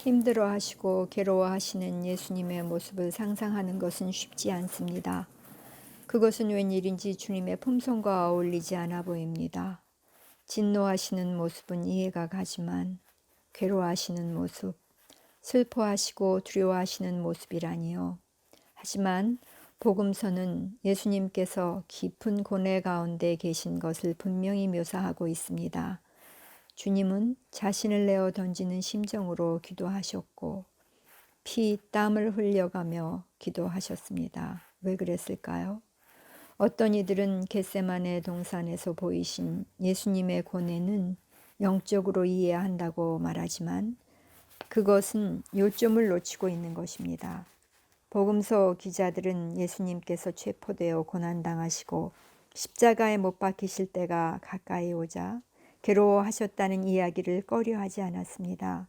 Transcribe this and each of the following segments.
힘들어하시고 괴로워하시는 예수님의 모습을 상상하는 것은 쉽지 않습니다. 그것은 웬일인지 주님의 품성과 어울리지 않아 보입니다. 진노하시는 모습은 이해가 가지만 괴로워하시는 모습, 슬퍼하시고 두려워하시는 모습이라니요. 하지만 복음서는 예수님께서 깊은 고뇌 가운데 계신 것을 분명히 묘사하고 있습니다. 주님은 자신을 내어 던지는 심정으로 기도하셨고 피, 땀을 흘려가며 기도하셨습니다. 왜 그랬을까요? 어떤 이들은 겟세마네 동산에서 보이신 예수님의 고뇌는 영적으로 이해한다고 말하지만 그것은 요점을 놓치고 있는 것입니다. 복음서 기자들은 예수님께서 체포되어 고난당하시고 십자가에 못 박히실 때가 가까이 오자 괴로워하셨다는 이야기를 꺼려하지 않았습니다.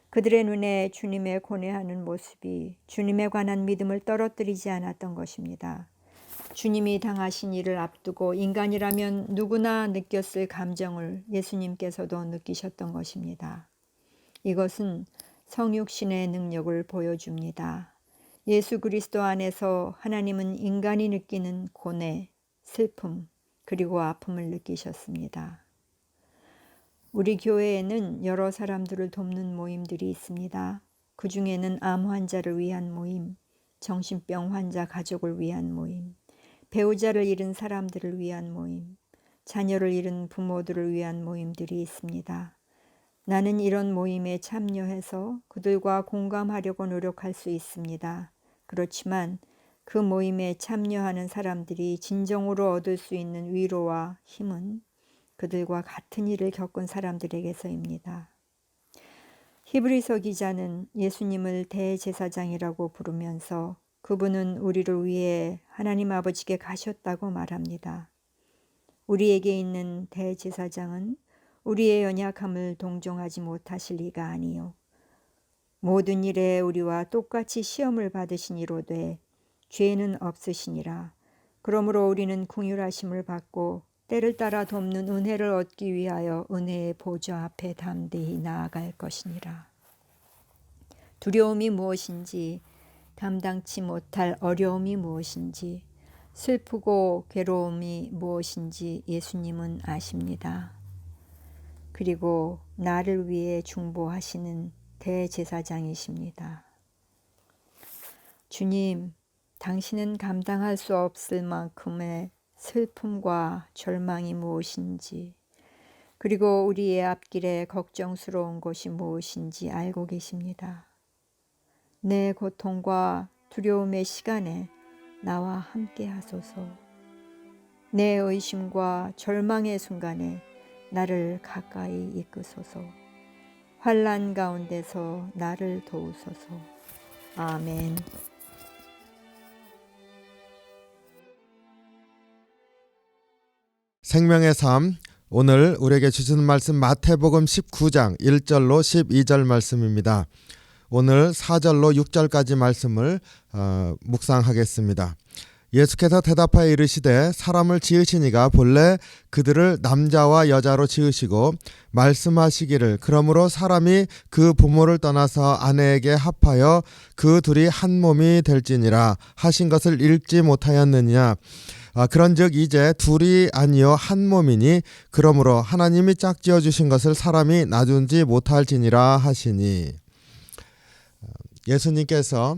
그들의 눈에 주님의 고뇌하는 모습이 주님에 관한 믿음을 떨어뜨리지 않았던 것입니다. 주님이 당하신 일을 앞두고 인간이라면 누구나 느꼈을 감정을 예수님께서도 느끼셨던 것입니다. 이것은 성육신의 능력을 보여줍니다. 예수 그리스도 안에서 하나님은 인간이 느끼는 고뇌, 슬픔, 그리고 아픔을 느끼셨습니다. 우리 교회에는 여러 사람들을 돕는 모임들이 있습니다. 그 중에는 암 환자를 위한 모임, 정신병 환자 가족을 위한 모임, 배우자를 잃은 사람들을 위한 모임, 자녀를 잃은 부모들을 위한 모임들이 있습니다. 나는 이런 모임에 참여해서 그들과 공감하려고 노력할 수 있습니다. 그렇지만 그 모임에 참여하는 사람들이 진정으로 얻을 수 있는 위로와 힘은 그들과 같은 일을 겪은 사람들에게서입니다. 히브리서 기자는 예수님을 대제사장이라고 부르면서 그분은 우리를 위해 하나님 아버지께 가셨다고 말합니다. 우리에게 있는 대제사장은 우리의 연약함을 동정하지 못하실 리가 아니요 모든 일에 우리와 똑같이 시험을 받으시니로되 죄는 없으시니라. 그러므로 우리는 긍휼하심을 받고 때를 따라 돕는 은혜를 얻기 위하여 은혜의 보좌 앞에 담대히 나아갈 것이니라. 두려움이 무엇인지, 감당치 못할 어려움이 무엇인지, 슬프고 괴로움이 무엇인지 예수님은 아십니다. 그리고 나를 위해 중보하시는 대제사장이십니다. 주님, 당신은 감당할 수 없을 만큼의 슬픔과 절망이 무엇인지, 그리고 우리의 앞길에 걱정스러운 것이 무엇인지 알고 계십니다. 내 고통과 두려움의 시간에 나와 함께 하소서. 내 의심과 절망의 순간에 나를 가까이 이끄소서. 환난 가운데서 나를 도우소서. 아멘. 생명의 삶, 오늘 우리에게 주시는 말씀 마태복음 19장 1절로 12절 말씀입니다. 오늘 4절로 6절까지 말씀을 묵상하겠습니다. 예수께서 대답하여 이르시되 사람을 지으시니가 본래 그들을 남자와 여자로 지으시고 말씀하시기를 그러므로 사람이 그 부모를 떠나서 아내에게 합하여 그 둘이 한 몸이 될지니라 하신 것을 읽지 못하였느냐. 그런즉 이제 둘이 아니요 한 몸이니 그러므로 하나님이 짝지어 주신 것을 사람이 나누지 못할지니라 하시니. 예수님께서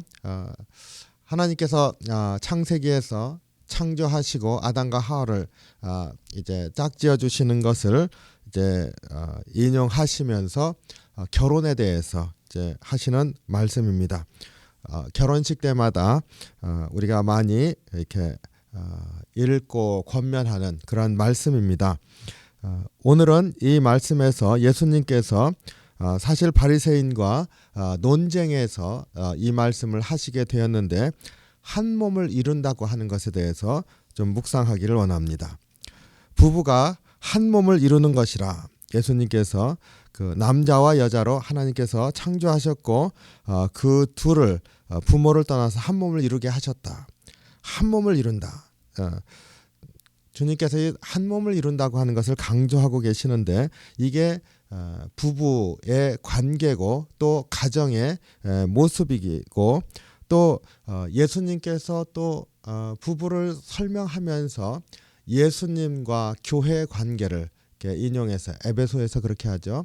하나님께서 창세기에서 창조하시고 아담과 하와를 이제 짝지어 주시는 것을 이제 인용하시면서 결혼에 대해서 이제 하시는 말씀입니다. 결혼식 때마다 우리가 많이 이렇게 읽고 권면하는 그런 말씀입니다. 오늘은 이 말씀에서 예수님께서 사실 바리새인과 논쟁에서 이 말씀을 하시게 되었는데 한 몸을 이룬다고 하는 것에 대해서 좀 묵상하기를 원합니다. 부부가 한 몸을 이루는 것이라 예수님께서 그 남자와 여자로 하나님께서 창조하셨고 그 둘을 부모를 떠나서 한 몸을 이루게 하셨다. 한 몸을 이룬다. 주님께서 한 몸을 이룬다고 하는 것을 강조하고 계시는데 이게 부부의 관계고 또 가정의 모습이고 또 예수님께서 또 부부를 설명하면서 예수님과 교회의 관계를 이렇게 인용해서 에베소에서 그렇게 하죠.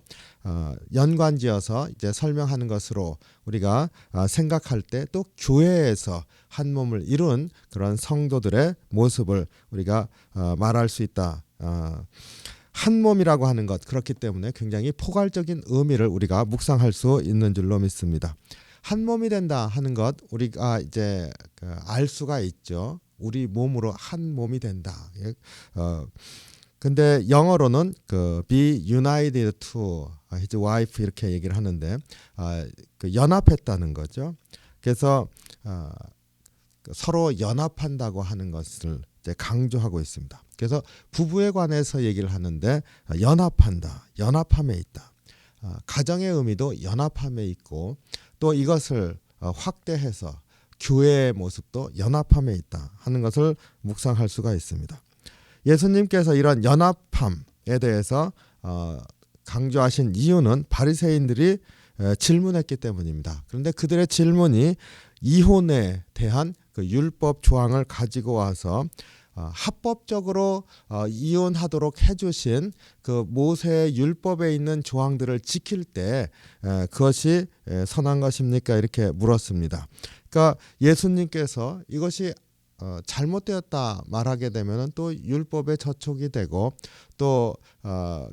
연관지어서 이제 설명하는 것으로 우리가 생각할 때 또 교회에서 한 몸을 이룬 그런 성도들의 모습을 우리가 말할 수 있다. 한 몸이라고 하는 것, 그렇기 때문에 굉장히 포괄적인 의미를 우리가 묵상할 수 있는 줄로 믿습니다. 한 몸이 된다 하는 것 우리가 이제 알 수가 있죠. 우리 몸으로 한 몸이 된다. 근데 영어로는 be united to his wife 이렇게 얘기를 하는데 연합했다는 거죠. 그래서 서로 연합한다고 하는 것을 이제 강조하고 있습니다. 그래서 부부에 관해서 얘기를 하는데 연합한다, 연합함에 있다. 가정의 의미도 연합함에 있고 또 이것을 확대해서 교회의 모습도 연합함에 있다 하는 것을 묵상할 수가 있습니다. 예수님께서 이런 연합함에 대해서 강조하신 이유는 바리새인들이 질문했기 때문입니다. 그런데 그들의 질문이 이혼에 대한 그 율법 조항을 가지고 와서 합법적으로 이혼하도록 해주신 그 모세의 율법에 있는 조항들을 지킬 때 그것이 선한 것입니까? 이렇게 물었습니다. 그러니까 예수님께서 이것이 잘못되었다 말하게 되면은 또 율법에 저촉이 되고 또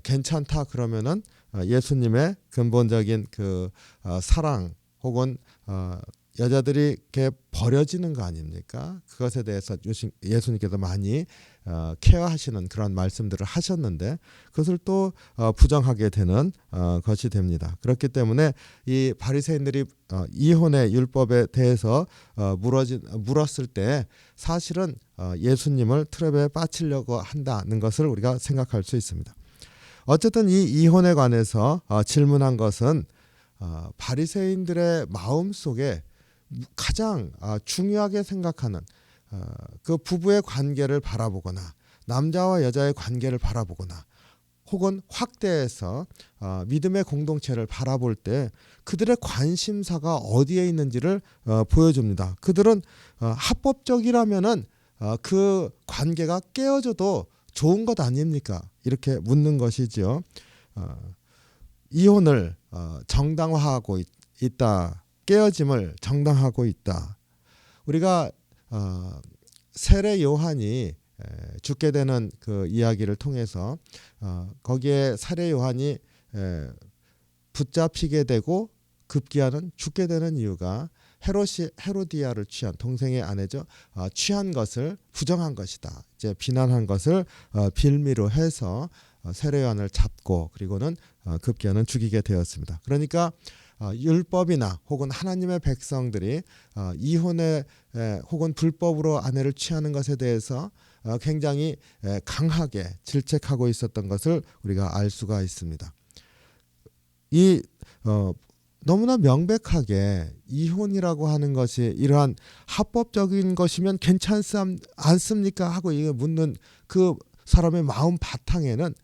괜찮다 그러면은 예수님의 근본적인 그 사랑 혹은 여자들이 이렇게 버려지는 거 아닙니까? 그것에 대해서 예수님께서 많이 케어하시는 그런 말씀들을 하셨는데 그것을 또 부정하게 되는 것이 됩니다. 그렇기 때문에 이 바리새인들이 이혼의 율법에 대해서 물었을 때 사실은 예수님을 트랩에 빠치려고 한다는 것을 우리가 생각할 수 있습니다. 어쨌든 이 이혼에 관해서 질문한 것은 바리새인들의 마음 속에 가장 중요하게 생각하는 그 부부의 관계를 바라보거나 남자와 여자의 관계를 바라보거나 혹은 확대해서 믿음의 공동체를 바라볼 때 그들의 관심사가 어디에 있는지를 보여줍니다. 그들은 합법적이라면은 그 관계가 깨어져도 좋은 것 아닙니까? 이렇게 묻는 것이죠. 이혼을 정당화하고 있다. 깨어짐을 정당하고 있다. 우리가 세례 요한이 죽게 되는 그 이야기를 통해서 거기에 세례 요한이 붙잡히게 되고 급기야는 죽게 되는 이유가 헤로디아를 취한 동생의 아내죠. 취한 것을 부정한 것이다. 이제 비난한 것을 빌미로 해서 세례 요한을 잡고 그리고는 급기야는 죽이게 되었습니다. 그러니까 율법이나 혹은 하나님의 백성들이 이혼에 혹은 불법으로 아내를 취하는 것에 대해서 굉장히 강하게 질책하고 있었던 것을 우리가 알 수가 있습니다. 이 너무나 명백하게 이혼이라고 하는 것이 이러한 합법적인 것이면 괜찮지 않습니까? 하고 묻는 그 사람의 마음 바탕에는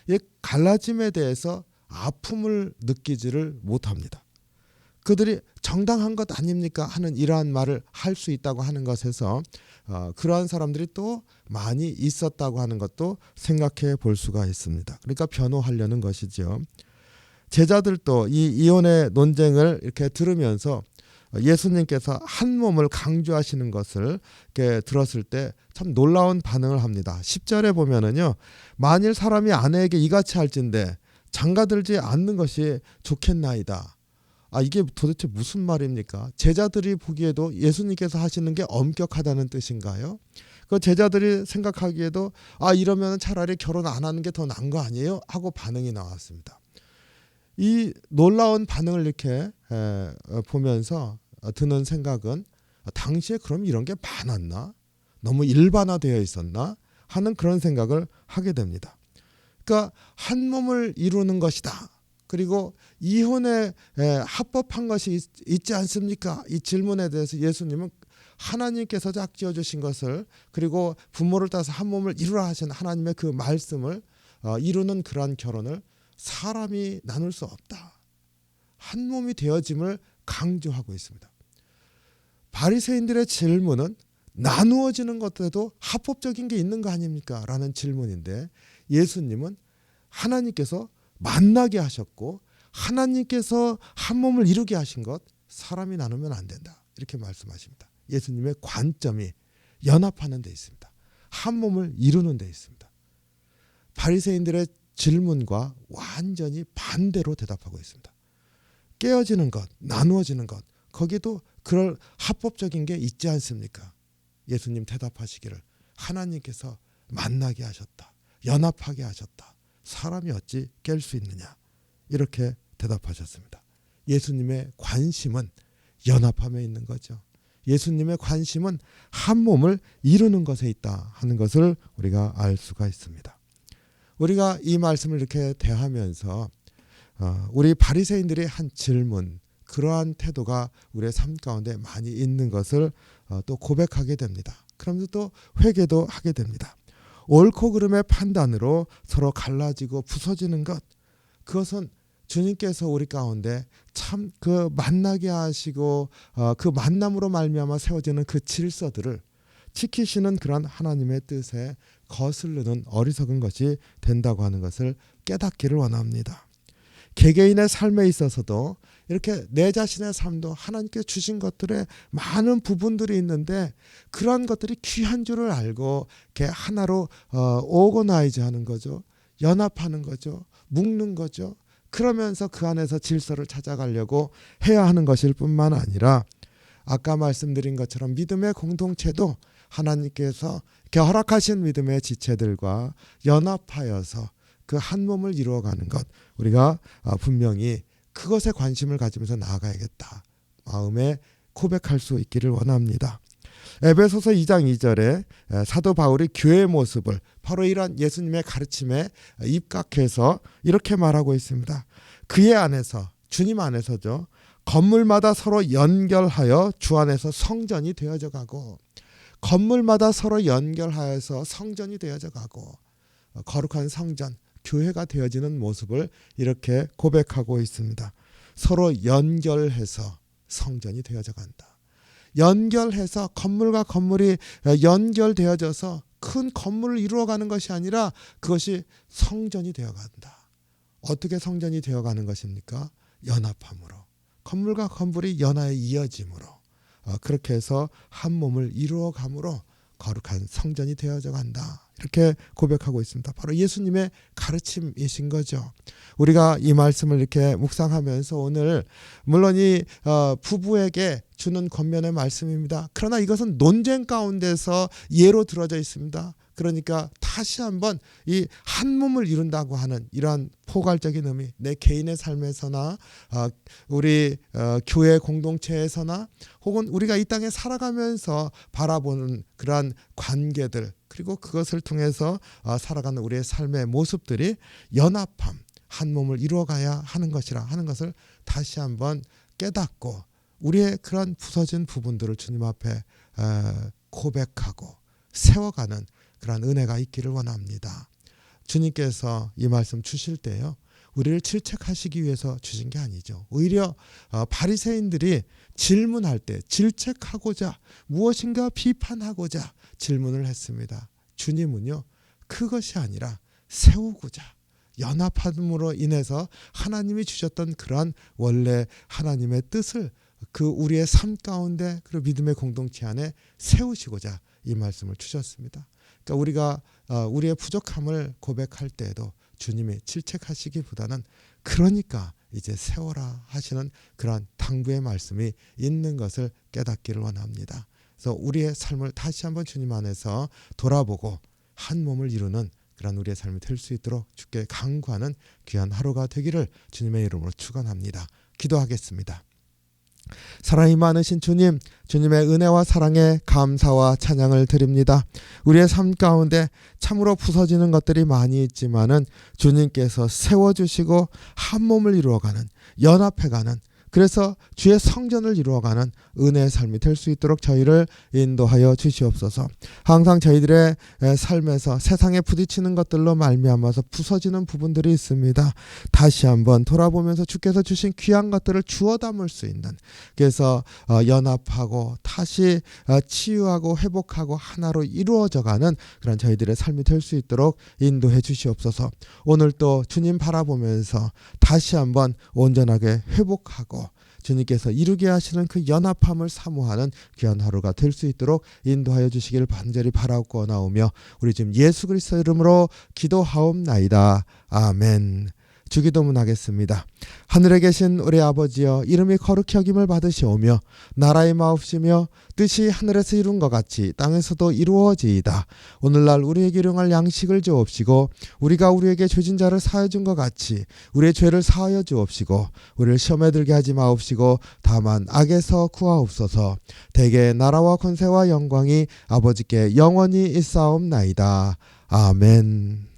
이 갈라짐에 대해서 아픔을 느끼지를 못합니다. 그들이 정당한 것 아닙니까? 하는 이러한 말을 할 수 있다고 하는 것에서 그러한 사람들이 또 많이 있었다고 하는 것도 생각해 볼 수가 있습니다. 그러니까 변호하려는 것이죠. 제자들도 이 이혼의 논쟁을 이렇게 들으면서 예수님께서 한 몸을 강조하시는 것을 이렇게 들었을 때 참 놀라운 반응을 합니다. 10절에 보면은요. 만일 사람이 아내에게 이같이 할진대 장가들지 않는 것이 좋겠나이다. 이게 도대체 무슨 말입니까? 제자들이 보기에도 예수님께서 하시는 게 엄격하다는 뜻인가요? 그 제자들이 생각하기에도 이러면 차라리 결혼 안 하는 게 더 나은 거 아니에요? 하고 반응이 나왔습니다. 이 놀라운 반응을 이렇게 보면서 드는 생각은 당시에 그럼 이런 게 많았나? 너무 일반화되어 있었나? 하는 그런 생각을 하게 됩니다. 그러니까 한 몸을 이루는 것이다. 그리고 이혼에 합법한 것이 있지 않습니까? 이 질문에 대해서 예수님은 하나님께서 짝지어 주신 것을 그리고 부모를 따라서 한 몸을 이루라 하신 하나님의 그 말씀을 이루는 그러한 결혼을 사람이 나눌 수 없다. 한 몸이 되어짐을 강조하고 있습니다. 바리새인들의 질문은 나누어지는 것에도 합법적인 게 있는 거 아닙니까? 라는 질문인데 예수님은 하나님께서 만나게 하셨고 하나님께서 한 몸을 이루게 하신 것 사람이 나누면 안 된다. 이렇게 말씀하십니다. 예수님의 관점이 연합하는 데 있습니다. 한 몸을 이루는 데 있습니다. 바리새인들의 질문과 완전히 반대로 대답하고 있습니다. 깨어지는 것, 나누어지는 것, 거기도 그럴 합법적인 게 있지 않습니까? 예수님 대답하시기를 하나님께서 만나게 하셨다. 연합하게 하셨다. 사람이 어찌 깰 수 있느냐. 이렇게 대답하셨습니다. 예수님의 관심은 연합함에 있는 거죠. 예수님의 관심은 한 몸을 이루는 것에 있다 하는 것을 우리가 알 수가 있습니다. 우리가 이 말씀을 이렇게 대하면서 우리 바리새인들의 한 질문, 그러한 태도가 우리의 삶 가운데 많이 있는 것을 또 고백하게 됩니다. 그러면서 또 회개도 하게 됩니다. 옳고 그름의 판단으로 서로 갈라지고 부서지는 것, 그것은 주님께서 우리 가운데 참 그 만나게 하시고 그 만남으로 말미암아 세워지는 그 질서들을 지키시는 그런 하나님의 뜻에 거스르는 어리석은 것이 된다고 하는 것을 깨닫기를 원합니다. 개개인의 삶에 있어서도 이렇게 내 자신의 삶도 하나님께 주신 것들에 많은 부분들이 있는데 그러한 것들이 귀한 줄을 알고 이렇게 하나로 오거나이즈 하는 거죠. 연합하는 거죠. 묶는 거죠. 그러면서 그 안에서 질서를 찾아가려고 해야 하는 것일 뿐만 아니라 아까 말씀드린 것처럼 믿음의 공동체도 하나님께서 이렇게 허락하신 믿음의 지체들과 연합하여서 그 한 몸을 이루어가는 것, 우리가 분명히 그것에 관심을 가지면서 나아가야겠다 마음에 고백할 수 있기를 원합니다. 에베소서 2장 2절에 사도 바울이 교회의 모습을 바로 이러한 예수님의 가르침에 입각해서 이렇게 말하고 있습니다. 그의 안에서, 주님 안에서죠, 건물마다 서로 연결하여 주 안에서 성전이 되어져 가고, 건물마다 서로 연결하여서 성전이 되어져 가고, 거룩한 성전, 교회가 되어지는 모습을 이렇게 고백하고 있습니다. 서로 연결해서 성전이 되어져 간다. 연결해서 건물과 건물이 연결되어져서 큰 건물을 이루어가는 것이 아니라 그것이 성전이 되어간다. 어떻게 성전이 되어가는 것입니까? 연합함으로. 건물과 건물이 연하에 이어짐으로. 그렇게 해서 한 몸을 이루어감으로 거룩한 성전이 되어져 간다. 이렇게 고백하고 있습니다. 바로 예수님의 가르침이신 거죠. 우리가 이 말씀을 이렇게 묵상하면서 오늘 물론 이 부부에게 주는 권면의 말씀입니다. 그러나 이것은 논쟁 가운데서 예로 들어져 있습니다. 그러니까 다시 한번 이 한 몸을 이룬다고 하는 이러한 포괄적인 의미, 내 개인의 삶에서나 우리 교회 공동체에서나 혹은 우리가 이 땅에 살아가면서 바라보는 그러한 관계들, 그리고 그것을 통해서 살아가는 우리의 삶의 모습들이 연합함, 한 몸을 이루어가야 하는 것이라 하는 것을 다시 한번 깨닫고 우리의 그런 부서진 부분들을 주님 앞에 고백하고 세워가는 그런 은혜가 있기를 원합니다. 주님께서 이 말씀 주실 때요, 우리를 질책하시기 위해서 주신 게 아니죠. 오히려 바리새인들이 질문할 때 질책하고자, 무엇인가 비판하고자 질문을 했습니다. 주님은요, 그것이 아니라 세우고자, 연합함으로 인해서 하나님이 주셨던 그러한 원래 하나님의 뜻을 그 우리의 삶 가운데, 그리고 믿음의 공동체 안에 세우시고자 이 말씀을 주셨습니다. 그러니까 우리가 우리의 부족함을 고백할 때에도 주님이 질책하시기보다는 그러니까 이제 세워라 하시는 그러한 당부의 말씀이 있는 것을 깨닫기를 원합니다. 그래서 우리의 삶을 다시 한번 주님 안에서 돌아보고 한 몸을 이루는 그런 우리의 삶이 될 수 있도록 주께 간구하는 귀한 하루가 되기를 주님의 이름으로 축원합니다. 기도하겠습니다. 사랑이 많으신 주님, 주님의 은혜와 사랑에 감사와 찬양을 드립니다. 우리의 삶 가운데 참으로 부서지는 것들이 많이 있지만은 주님께서 세워주시고 한 몸을 이루어가는, 연합해가는 그래서 주의 성전을 이루어가는 은혜의 삶이 될 수 있도록 저희를 인도하여 주시옵소서. 항상 저희들의 삶에서 세상에 부딪히는 것들로 말미암아서 부서지는 부분들이 있습니다. 다시 한번 돌아보면서 주께서 주신 귀한 것들을 주워 담을 수 있는, 그래서 연합하고 다시 치유하고 회복하고 하나로 이루어져가는 그런 저희들의 삶이 될 수 있도록 인도해 주시옵소서. 오늘 또 주님 바라보면서 다시 한번 온전하게 회복하고 주님께서 이루게 하시는 그 연합함을 사모하는 귀한 하루가 될 수 있도록 인도하여 주시기를 간절히 바라옵고나오며 우리 지금 예수 그리스도 이름으로 기도하옵나이다. 아멘. 주기도문 하겠습니다. 하늘에 계신 우리 아버지여, 이름이 거룩히 여김을 받으시오며 나라의 마옵시며 뜻이 하늘에서 이룬 것 같이 땅에서도 이루어지이다. 오늘날 우리에게 일용할 양식을 주옵시고 우리가 우리에게 죄진 자를 사하여 준 것 같이 우리의 죄를 사하여 주옵시고 우리를 시험에 들게 하지 마옵시고 다만 악에서 구하옵소서. 대개 나라와 권세와 영광이 아버지께 영원히 있사옵나이다. 아멘.